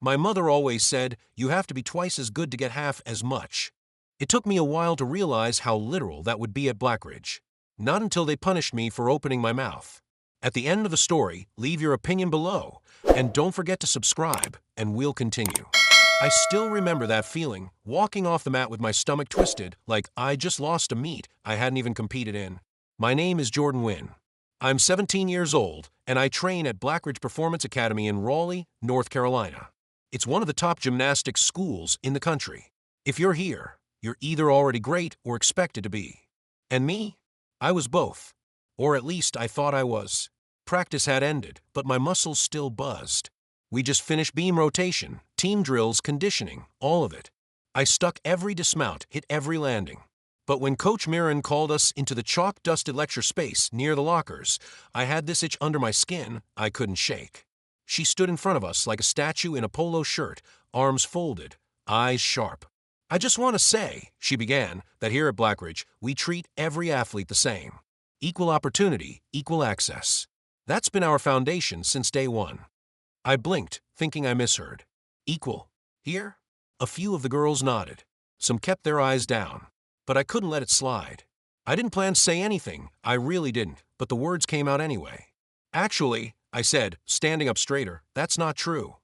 My mother always said, you have to be twice as good to get half as much. It took me a while to realize how literal that would be at Blackridge. Not until they punished me for opening my mouth. At the end of the story, leave your opinion below, and don't forget to subscribe, and we'll continue. I still remember that feeling, walking off the mat with my stomach twisted, like I just lost a meet I hadn't even competed in. My name is Jordan Wynn. I'm 17 years old, and I train at Blackridge Performance Academy in Raleigh, North Carolina. It's one of the top gymnastics schools in the country. If you're here, you're either already great or expected to be. And me? I was both. Or at least I thought I was. Practice had ended, but my muscles still buzzed. We just finished beam rotation, team drills, conditioning, all of it. I stuck every dismount, hit every landing. But when Coach Mirren called us into the chalk-dusted lecture space near the lockers, I had this itch under my skin I couldn't shake. She stood in front of us like a statue in a polo shirt, arms folded, eyes sharp. I just want to say, she began, that here at Blackridge, we treat every athlete the same. Equal opportunity, equal access. That's been our foundation since day one. I blinked, thinking I misheard. Equal. Here? A few of the girls nodded. Some kept their eyes down. But I couldn't let it slide. I didn't plan to say anything, I really didn't, but the words came out anyway. Actually, I said, standing up straighter, that's not true.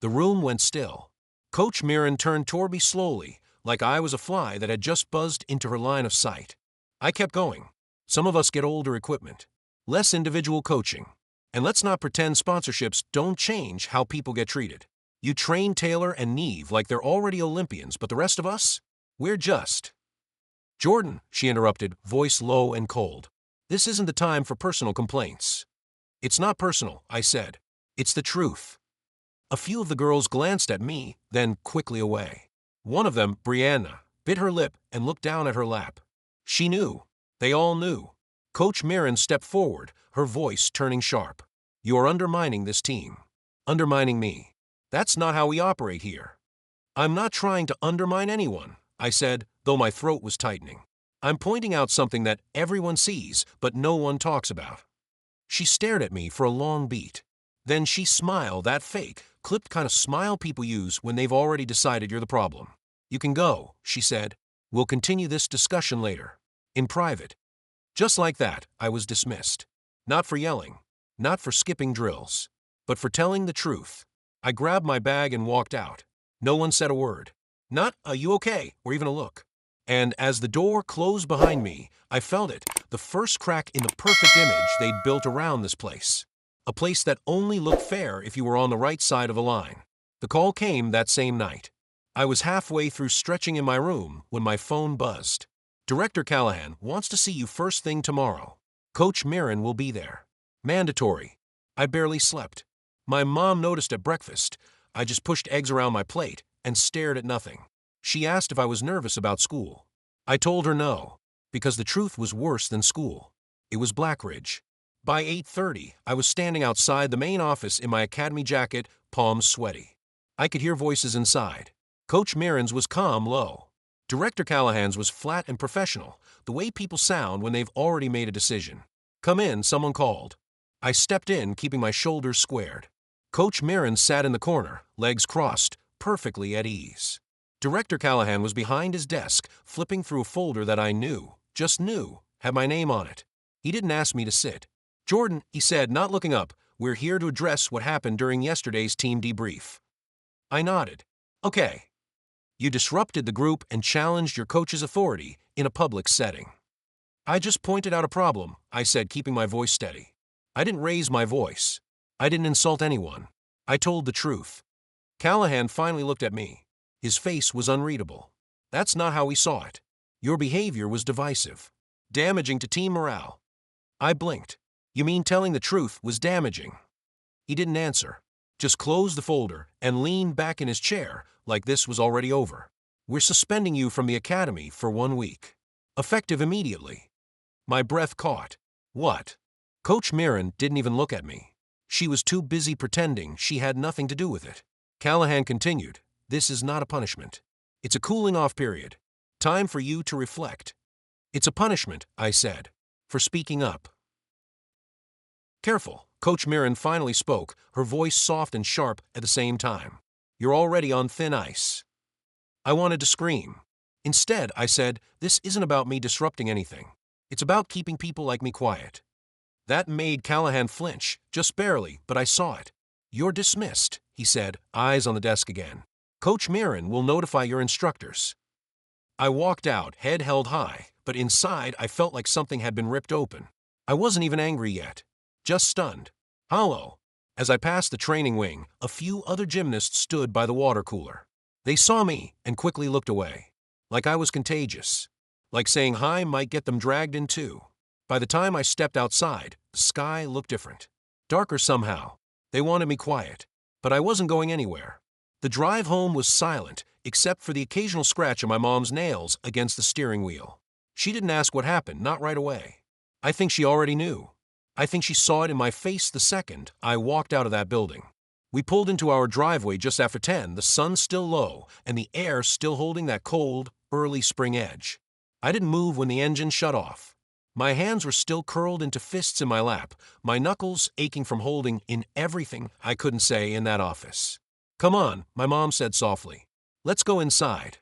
The room went still. Coach Mirren turned toward me slowly, like I was a fly that had just buzzed into her line of sight. I kept going. Some of us get older equipment, less individual coaching. And let's not pretend sponsorships don't change how people get treated. You train Taylor and Neve like they're already Olympians, but the rest of us? We're just. Jordan, she interrupted, voice low and cold. This isn't the time for personal complaints. It's not personal, I said. It's the truth. A few of the girls glanced at me, then quickly away. One of them, Brianna, bit her lip and looked down at her lap. She knew. They all knew. Coach Mirren stepped forward, her voice turning sharp. You're undermining this team. Undermining me. That's not how we operate here. I'm not trying to undermine anyone, I said, though my throat was tightening. I'm pointing out something that everyone sees, but no one talks about. She stared at me for a long beat. Then she smiled, that fake, clipped kind of smile people use when they've already decided you're the problem. You can go, she said. We'll continue this discussion later. In private. Just like that, I was dismissed. Not for yelling. Not for skipping drills. But for telling the truth. I grabbed my bag and walked out. No one said a word. Not a "you okay?" or even a look. And as the door closed behind me, I felt it, the first crack in the perfect image they'd built around this place. A place that only looked fair if you were on the right side of the line. The call came that same night. I was halfway through stretching in my room when my phone buzzed. Director Callahan wants to see you first thing tomorrow. Coach Mirren will be there. Mandatory. I barely slept. My mom noticed at breakfast. I just pushed eggs around my plate and stared at nothing. She asked if I was nervous about school. I told her no, because the truth was worse than school. It was Blackridge. By 8:30, I was standing outside the main office in my academy jacket, palms sweaty. I could hear voices inside. Coach Mirren's was calm, low. Director Callahan's was flat and professional, the way people sound when they've already made a decision. Come in, someone called. I stepped in, keeping my shoulders squared. Coach Mirren sat in the corner, legs crossed, perfectly at ease. Director Callahan was behind his desk, flipping through a folder that I knew, just knew, had my name on it. He didn't ask me to sit. Jordan, he said, not looking up, we're here to address what happened during yesterday's team debrief. I nodded. Okay. You disrupted the group and challenged your coach's authority in a public setting. I just pointed out a problem, I said, keeping my voice steady. I didn't raise my voice. I didn't insult anyone. I told the truth. Callahan finally looked at me. His face was unreadable. That's not how he saw it. Your behavior was divisive. Damaging to team morale. I blinked. You mean telling the truth was damaging? He didn't answer. Just closed the folder and leaned back in his chair like this was already over. We're suspending you from the academy for 1 week. Effective immediately. My breath caught. What? Coach Mirren didn't even look at me. She was too busy pretending she had nothing to do with it. Callahan continued, this is not a punishment. It's a cooling off period. Time for you to reflect. It's a punishment, I said, for speaking up. Careful, Coach Mirren finally spoke, her voice soft and sharp at the same time. You're already on thin ice." I wanted to scream. Instead, I said, "This isn't about me disrupting anything. It's about keeping people like me quiet." That made Callahan flinch, just barely, but I saw it. "You're dismissed," he said, eyes on the desk again. "Coach Mirren will notify your instructors." I walked out, head held high, but inside I felt like something had been ripped open. I wasn't even angry yet, just stunned. Hollow. As I passed the training wing, a few other gymnasts stood by the water cooler. They saw me and quickly looked away. Like I was contagious. Like saying hi might get them dragged in too. By the time I stepped outside, the sky looked different. Darker somehow. They wanted me quiet. But I wasn't going anywhere. The drive home was silent, except for the occasional scratch of my mom's nails against the steering wheel. She didn't ask what happened, not right away. I think she already knew. I think she saw it in my face the second I walked out of that building. We pulled into our driveway just after 10, the sun still low, and the air still holding that cold, early spring edge. I didn't move when the engine shut off. My hands were still curled into fists in my lap, my knuckles aching from holding in everything I couldn't say in that office. "Come on," my mom said softly. "Let's go inside."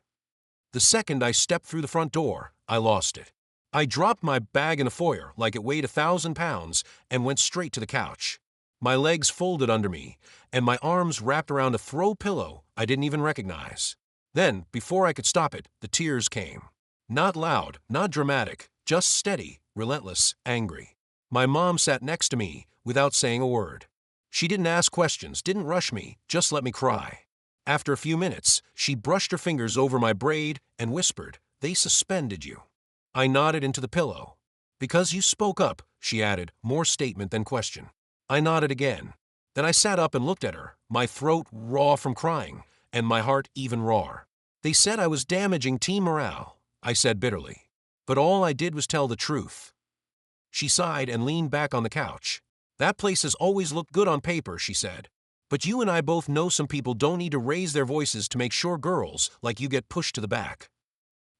The second I stepped through the front door, I lost it. I dropped my bag in the foyer like it weighed 1,000 pounds and went straight to the couch. My legs folded under me, and my arms wrapped around a throw pillow I didn't even recognize. Then, before I could stop it, the tears came. Not loud, not dramatic, just steady, relentless, angry. My mom sat next to me without saying a word. She didn't ask questions, didn't rush me, just let me cry. After a few minutes, she brushed her fingers over my braid and whispered, "They suspended you." I nodded into the pillow. "Because you spoke up," she added, more statement than question. I nodded again. Then I sat up and looked at her, my throat raw from crying, and my heart even rawer. "They said I was damaging team morale," I said bitterly. But all I did was tell the truth. She sighed and leaned back on the couch. "That place has always looked good on paper," she said. "But you and I both know some people don't need to raise their voices to make sure girls like you get pushed to the back."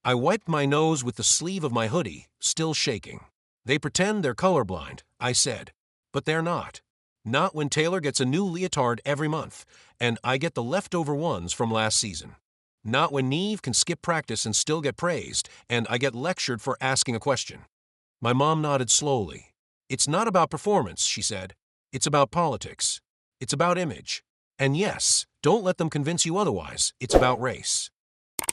I wiped my nose with the sleeve of my hoodie, still shaking. "They pretend they're colorblind," I said. "But they're not. Not when Taylor gets a new leotard every month, and I get the leftover ones from last season. Not when Neve can skip practice and still get praised, and I get lectured for asking a question." My mom nodded slowly. "It's not about performance," she said. "It's about politics. It's about image. And yes, don't let them convince you otherwise, it's about race."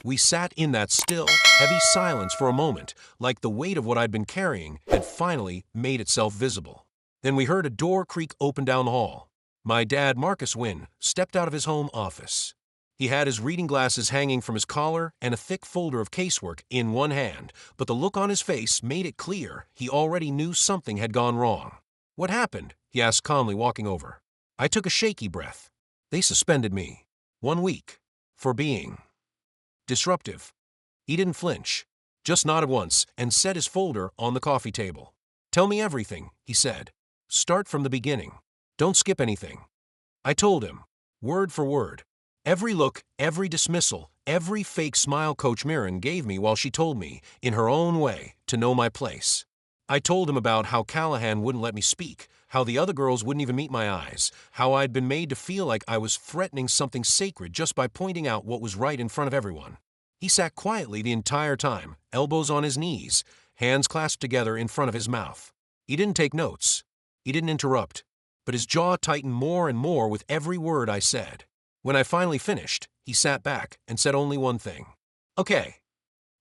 We sat in that still, heavy silence for a moment, like the weight of what I'd been carrying had finally made itself visible. Then we heard a door creak open down the hall. My dad, Marcus Wynn, stepped out of his home office. He had his reading glasses hanging from his collar and a thick folder of casework in one hand, but the look on his face made it clear he already knew something had gone wrong. "What happened?" he asked calmly, walking over. I took a shaky breath. "They suspended me. 1 week. For being disruptive." He didn't flinch, just nodded once and set his folder on the coffee table. "Tell me everything," he said. "Start from the beginning. Don't skip anything." I told him, word for word. Every look, every dismissal, every fake smile Coach Mirren gave me while she told me, in her own way, to know my place. I told him about how Callahan wouldn't let me speak, how the other girls wouldn't even meet my eyes, how I'd been made to feel like I was threatening something sacred just by pointing out what was right in front of everyone. He sat quietly the entire time, elbows on his knees, hands clasped together in front of his mouth. He didn't take notes. He didn't interrupt. But his jaw tightened more and more with every word I said. When I finally finished, he sat back and said only one thing. "Okay."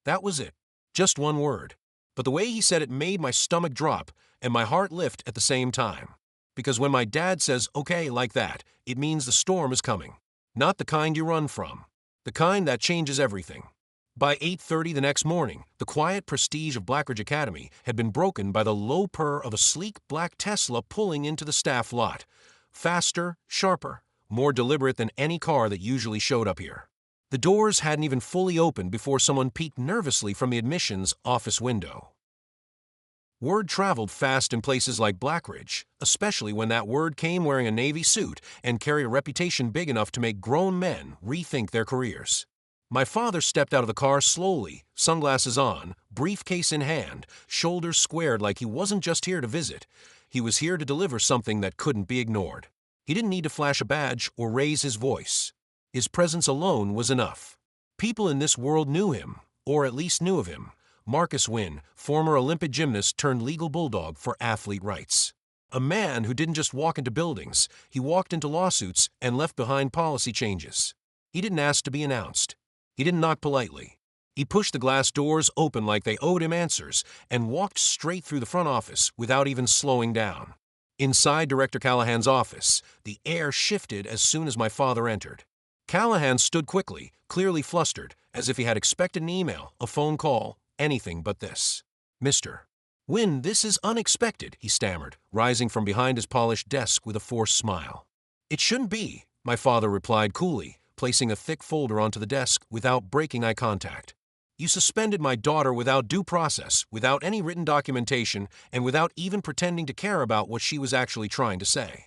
That was it. Just one word. But the way he said it made my stomach drop and my heart lift at the same time. Because when my dad says "okay" like that, it means the storm is coming. Not the kind you run from. The kind that changes everything. By 8:30 the next morning, the quiet prestige of Blackridge Academy had been broken by the low purr of a sleek black Tesla pulling into the staff lot. Faster, sharper, more deliberate than any car that usually showed up here. The doors hadn't even fully opened before someone peeked nervously from the admissions office window. Word traveled fast in places like Blackridge, especially when that word came wearing a navy suit and carried a reputation big enough to make grown men rethink their careers. My father stepped out of the car slowly, sunglasses on, briefcase in hand, shoulders squared like he wasn't just here to visit. He was here to deliver something that couldn't be ignored. He didn't need to flash a badge or raise his voice. His presence alone was enough. People in this world knew him, or at least knew of him. Marcus Wynn, former Olympic gymnast turned legal bulldog for athlete rights. A man who didn't just walk into buildings, he walked into lawsuits and left behind policy changes. He didn't ask to be announced. He didn't knock politely. He pushed the glass doors open like they owed him answers and walked straight through the front office without even slowing down. Inside Director Callahan's office, the air shifted as soon as my father entered. Callahan stood quickly, clearly flustered, as if he had expected an email, a phone call, anything but this. "Mr. Wynn, this is unexpected," he stammered, rising from behind his polished desk with a forced smile. "It shouldn't be," my father replied coolly, placing a thick folder onto the desk without breaking eye contact. "You suspended my daughter without due process, without any written documentation, and without even pretending to care about what she was actually trying to say."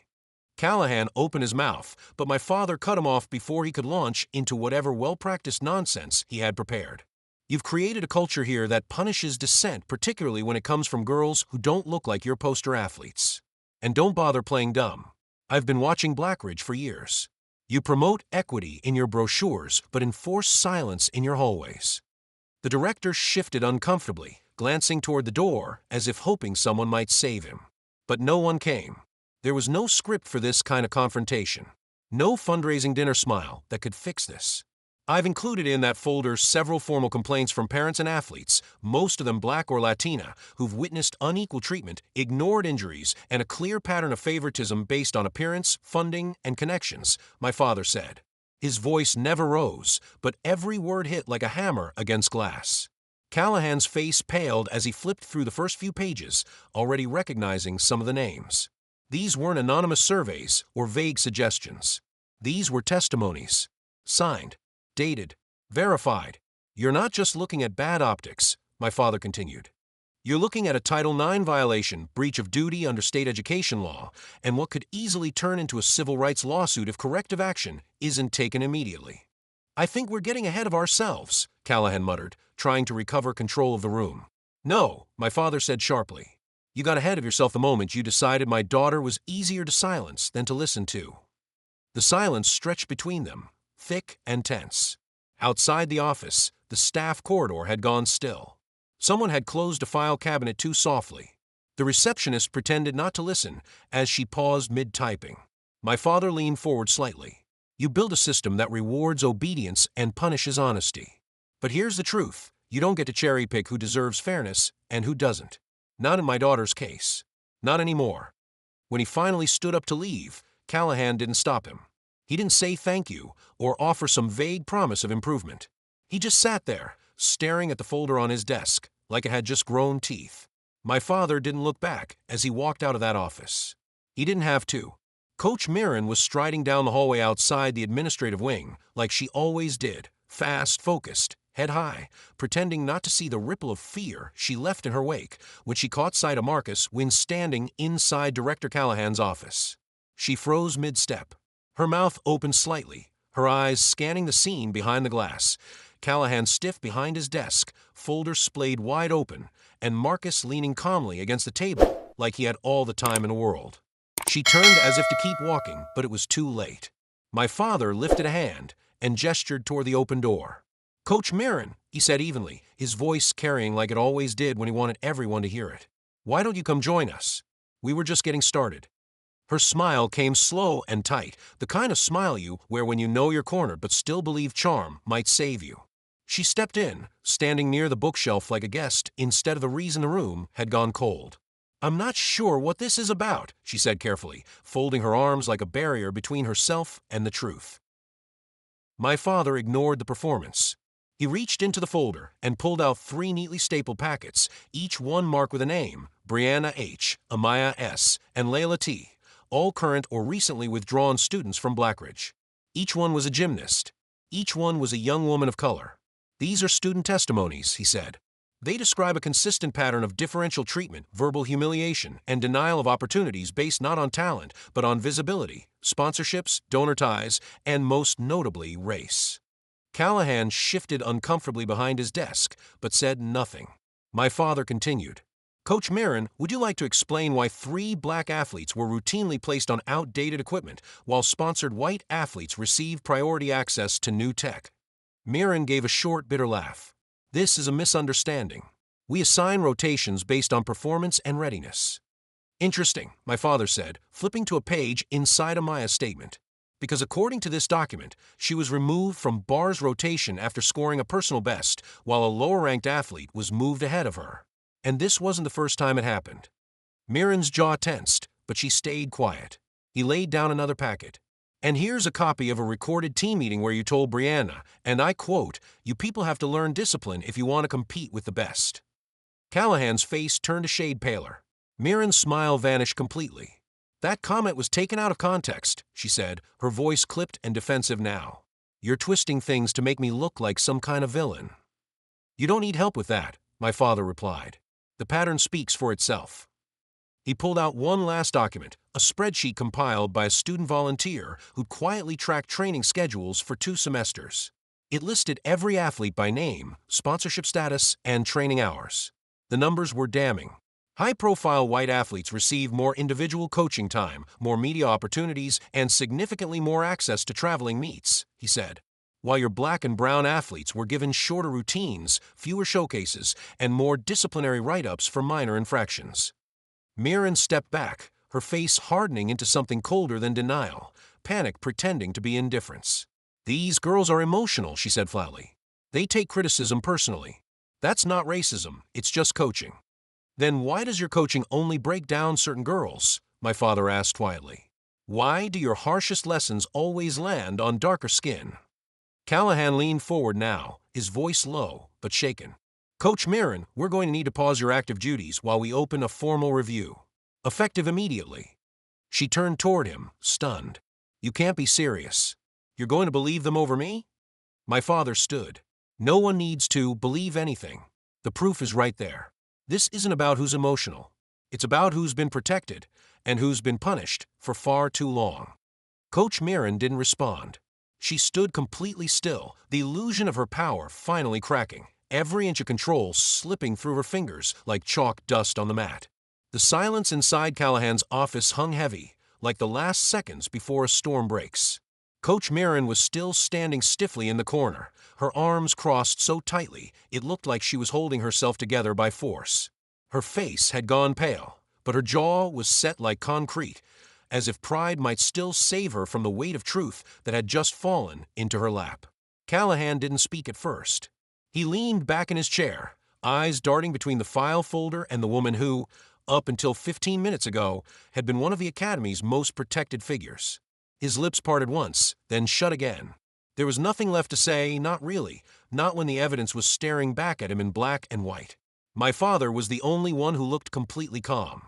Callahan opened his mouth, but my father cut him off before he could launch into whatever well-practiced nonsense he had prepared. "You've created a culture here that punishes dissent, particularly when it comes from girls who don't look like your poster athletes. And don't bother playing dumb. I've been watching Blackridge for years. You promote equity in your brochures, but enforce silence in your hallways." The director shifted uncomfortably, glancing toward the door as if hoping someone might save him. But no one came. There was no script for this kind of confrontation. No fundraising dinner smile that could fix this. I've included in that folder several formal complaints from parents and athletes, most of them Black or Latina, who've witnessed unequal treatment, ignored injuries, and a clear pattern of favoritism based on appearance, funding, and connections, my father said. His voice never rose, but every word hit like a hammer against glass. Callahan's face paled as he flipped through the first few pages, already recognizing some of the names. These weren't anonymous surveys or vague suggestions. These were testimonies. Signed, dated, verified. "You're not just looking at bad optics," my father continued. "You're looking at a Title IX violation, breach of duty under state education law, and what could easily turn into a civil rights lawsuit if corrective action isn't taken immediately." "I think we're getting ahead of ourselves," Callahan muttered, trying to recover control of the room. "No," my father said sharply. "You got ahead of yourself the moment you decided my daughter was easier to silence than to listen to." The silence stretched between them, thick and tense. Outside the office, the staff corridor had gone still. Someone had closed a file cabinet too softly. The receptionist pretended not to listen as she paused mid-typing. My father leaned forward slightly. "You build a system that rewards obedience and punishes honesty. But here's the truth. You don't get to cherry-pick who deserves fairness and who doesn't. Not in my daughter's case. Not anymore." When he finally stood up to leave, Callahan didn't stop him. He didn't say thank you or offer some vague promise of improvement. He just sat there, staring at the folder on his desk, like it had just grown teeth. My father didn't look back as he walked out of that office. He didn't have to. Coach Mirren was striding down the hallway outside the administrative wing, like she always did, fast, focused, head high, pretending not to see the ripple of fear she left in her wake when she caught sight of Marcus when standing inside Director Callahan's office. She froze mid-step. Her mouth opened slightly, her eyes scanning the scene behind the glass. Callahan stiff behind his desk, folder splayed wide open, and Marcus leaning calmly against the table like he had all the time in the world. She turned as if to keep walking, but it was too late. My father lifted a hand and gestured toward the open door. "Coach Mirren," he said evenly, his voice carrying like it always did when he wanted everyone to hear it. "Why don't you come join us? We were just getting started." Her smile came slow and tight, the kind of smile you wear when you know you're cornered but still believe charm might save you. She stepped in, standing near the bookshelf like a guest instead of the reason the room had gone cold. "I'm not sure what this is about," she said carefully, folding her arms like a barrier between herself and the truth. My father ignored the performance. He reached into the folder and pulled out 3 neatly stapled packets, each one marked with a name, Brianna H., Amaya S., and Layla T., all current or recently withdrawn students from Blackridge. Each one was a gymnast. Each one was a young woman of color. "These are student testimonies," he said. "They describe a consistent pattern of differential treatment, verbal humiliation, and denial of opportunities based not on talent, but on visibility, sponsorships, donor ties, and most notably, race." Callahan shifted uncomfortably behind his desk, but said nothing. My father continued. Coach Marin, would you like to explain why 3 black athletes were routinely placed on outdated equipment while sponsored white athletes received priority access to new tech? Marin gave a short, bitter laugh. This is a misunderstanding. We assign rotations based on performance and readiness. Interesting, my father said, flipping to a page inside Amaya's statement. Because according to this document, she was removed from bar's rotation after scoring a personal best, while a lower-ranked athlete was moved ahead of her. And this wasn't the first time it happened. Miran's jaw tensed, but she stayed quiet. He laid down another packet. And here's a copy of a recorded team meeting where you told Brianna, and I quote, "You people have to learn discipline if you want to compete with the best." Callahan's face turned a shade paler. Miran's smile vanished completely. "That comment was taken out of context," she said, her voice clipped and defensive now. "You're twisting things to make me look like some kind of villain." "You don't need help with that," my father replied. "The pattern speaks for itself." He pulled out one last document, a spreadsheet compiled by a student volunteer who'd quietly tracked training schedules for 2 semesters. It listed every athlete by name, sponsorship status, and training hours. The numbers were damning. High-profile white athletes received more individual coaching time, more media opportunities, and significantly more access to traveling meets, he said, while your black and brown athletes were given shorter routines, fewer showcases, and more disciplinary write-ups for minor infractions. Miran stepped back, her face hardening into something colder than denial, panic pretending to be indifference. "These girls are emotional," she said flatly. "They take criticism personally. That's not racism, it's just coaching." "Then why does your coaching only break down certain girls?" my father asked quietly. "Why do your harshest lessons always land on darker skin?" Callahan leaned forward now, his voice low but shaken. "Coach Marin, we're going to need to pause your active duties while we open a formal review. Effective immediately." She turned toward him, stunned. "You can't be serious. You're going to believe them over me?" My father stood. "No one needs to believe anything. The proof is right there. This isn't about who's emotional. It's about who's been protected and who's been punished for far too long." Coach Marin didn't respond. She stood completely still, the illusion of her power finally cracking, every inch of control slipping through her fingers like chalk dust on the mat. The silence inside Callahan's office hung heavy, like the last seconds before a storm breaks. Coach Marin was still standing stiffly in the corner, her arms crossed so tightly it looked like she was holding herself together by force. Her face had gone pale, but her jaw was set like concrete, as if pride might still save her from the weight of truth that had just fallen into her lap. Callahan didn't speak at first. He leaned back in his chair, eyes darting between the file folder and the woman who, up until 15 minutes ago, had been one of the Academy's most protected figures. His lips parted once, then shut again. There was nothing left to say, not really, not when the evidence was staring back at him in black and white. My father was the only one who looked completely calm.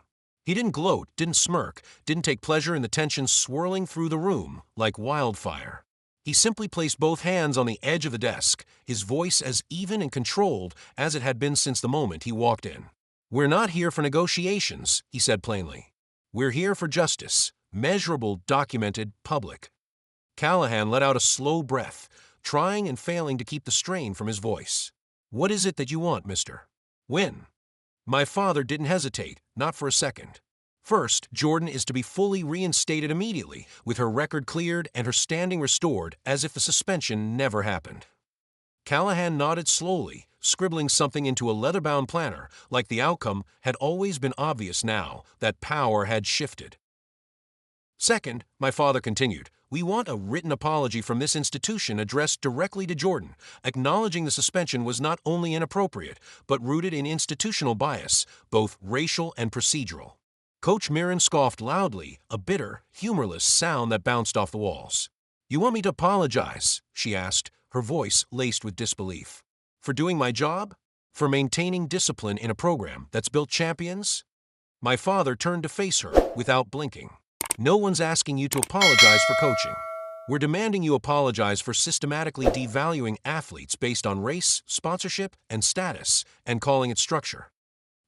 He didn't gloat, didn't smirk, didn't take pleasure in the tension swirling through the room like wildfire. He simply placed both hands on the edge of the desk, his voice as even and controlled as it had been since the moment he walked in. "We're not here for negotiations," he said plainly. "We're here for justice, measurable, documented, public." Callahan let out a slow breath, trying and failing to keep the strain from his voice. "What is it that you want, mister?" "When?" My father didn't hesitate, not for a second. "First, Jordan is to be fully reinstated immediately, with her record cleared and her standing restored as if the suspension never happened." Callahan nodded slowly, scribbling something into a leather-bound planner, like the outcome had always been obvious now that power had shifted. "Second," my father continued, "we want a written apology from this institution addressed directly to Jordan, acknowledging the suspension was not only inappropriate, but rooted in institutional bias, both racial and procedural." Coach Marin scoffed loudly, a bitter, humorless sound that bounced off the walls. "You want me to apologize?" she asked, her voice laced with disbelief. "For doing my job? For maintaining discipline in a program that's built champions?" My father turned to face her, without blinking. "No one's asking you to apologize for coaching. We're demanding you apologize for systematically devaluing athletes based on race, sponsorship, and status, and calling it structure."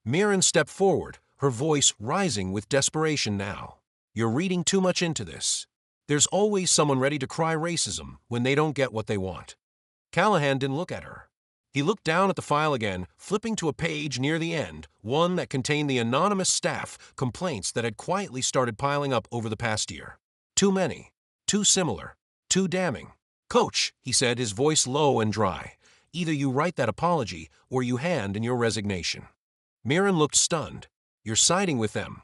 Marin stepped forward, her voice rising with desperation now. "You're reading too much into this. There's always someone ready to cry racism when they don't get what they want." Callahan didn't look at her. He looked down at the file again, flipping to a page near the end, one that contained the anonymous staff complaints that had quietly started piling up over the past year. Too many. Too similar. Too damning. "Coach," he said, his voice low and dry, "either you write that apology or you hand in your resignation." Mirren looked stunned. "You're siding with them."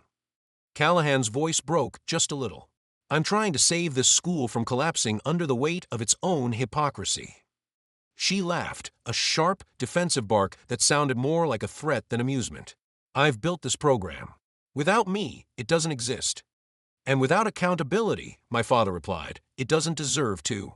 Callahan's voice broke just a little. "I'm trying to save this school from collapsing under the weight of its own hypocrisy." She laughed, a sharp, defensive bark that sounded more like a threat than amusement. "I've built this program. Without me, it doesn't exist. And without accountability," my father replied, "it doesn't deserve to."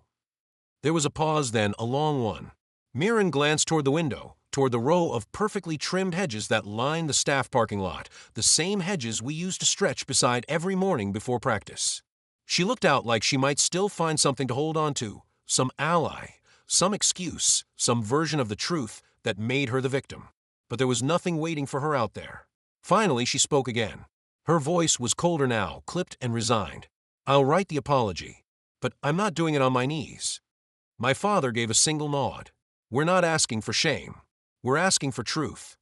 There was a pause then, a long one. Mirren glanced toward the window, toward the row of perfectly trimmed hedges that lined the staff parking lot, the same hedges we used to stretch beside every morning before practice. She looked out like she might still find something to hold on to, some ally, some excuse, some version of the truth that made her the victim. But there was nothing waiting for her out there. Finally, she spoke again. Her voice was colder now, clipped and resigned. "I'll write the apology, but I'm not doing it on my knees." My father gave a single nod. "We're not asking for shame. We're asking for truth."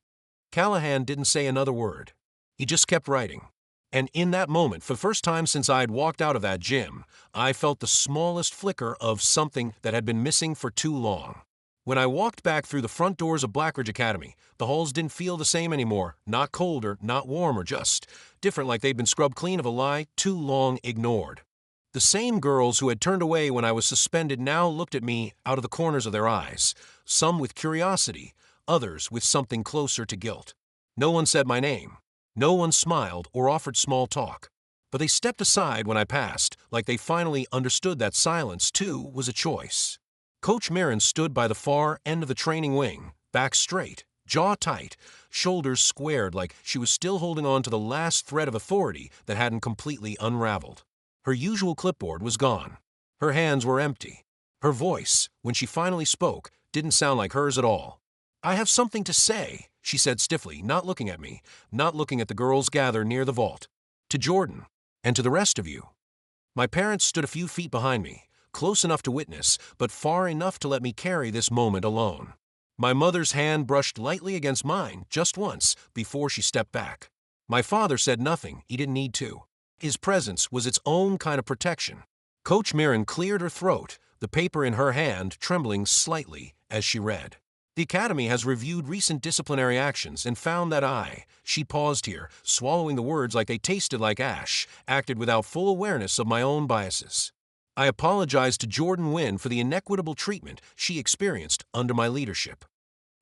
Callahan didn't say another word. He just kept writing. And in that moment, for the first time since I'd walked out of that gym, I felt the smallest flicker of something that had been missing for too long. When I walked back through the front doors of Blackridge Academy, the halls didn't feel the same anymore, not colder, not warmer, just different, like they'd been scrubbed clean of a lie too long ignored. The same girls who had turned away when I was suspended now looked at me out of the corners of their eyes, some with curiosity, others with something closer to guilt. No one said my name. No one smiled or offered small talk. But they stepped aside when I passed, like they finally understood that silence, too, was a choice. Coach Mirren stood by the far end of the training wing, back straight, jaw tight, shoulders squared like she was still holding on to the last thread of authority that hadn't completely unraveled. Her usual clipboard was gone. Her hands were empty. Her voice, when she finally spoke, didn't sound like hers at all. "I have something to say," she said stiffly, not looking at me, not looking at the girls gathered near the vault. "To Jordan, and to the rest of you." My parents stood a few feet behind me, close enough to witness, but far enough to let me carry this moment alone. My mother's hand brushed lightly against mine just once before she stepped back. My father said nothing, he didn't need to. His presence was its own kind of protection. Coach Mirren cleared her throat, the paper in her hand trembling slightly as she read. "The Academy has reviewed recent disciplinary actions and found that she paused here, swallowing the words like they tasted like ash, acted without full awareness of my own biases. "I apologize to Jordan Wynn for the inequitable treatment she experienced under my leadership."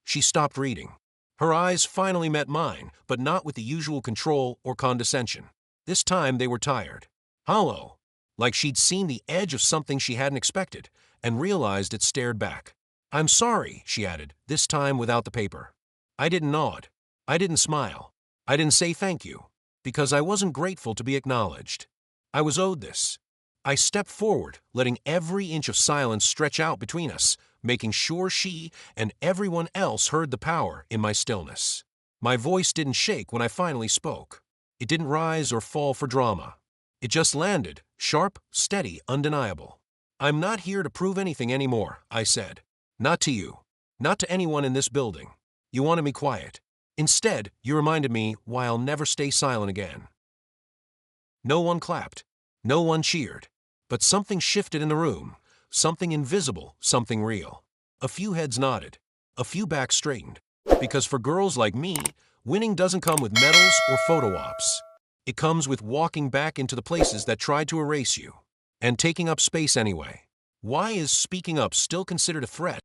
She stopped reading. Her eyes finally met mine, but not with the usual control or condescension. This time they were tired, hollow, like she'd seen the edge of something she hadn't expected, and realized it stared back. "I'm sorry," she added, this time without the paper. I didn't nod. I didn't smile. I didn't say thank you, because I wasn't grateful to be acknowledged. I was owed this. I stepped forward, letting every inch of silence stretch out between us, making sure she and everyone else heard the power in my stillness. My voice didn't shake when I finally spoke. It didn't rise or fall for drama. It just landed, sharp, steady, undeniable. "I'm not here to prove anything anymore," I said. "Not to you. Not to anyone in this building. You wanted me quiet. Instead, you reminded me why I'll never stay silent again." No one clapped. No one cheered. But something shifted in the room. Something invisible, something real. A few heads nodded. A few backs straightened. Because for girls like me, winning doesn't come with medals or photo ops. It comes with walking back into the places that tried to erase you. And taking up space anyway. Why is speaking up still considered a threat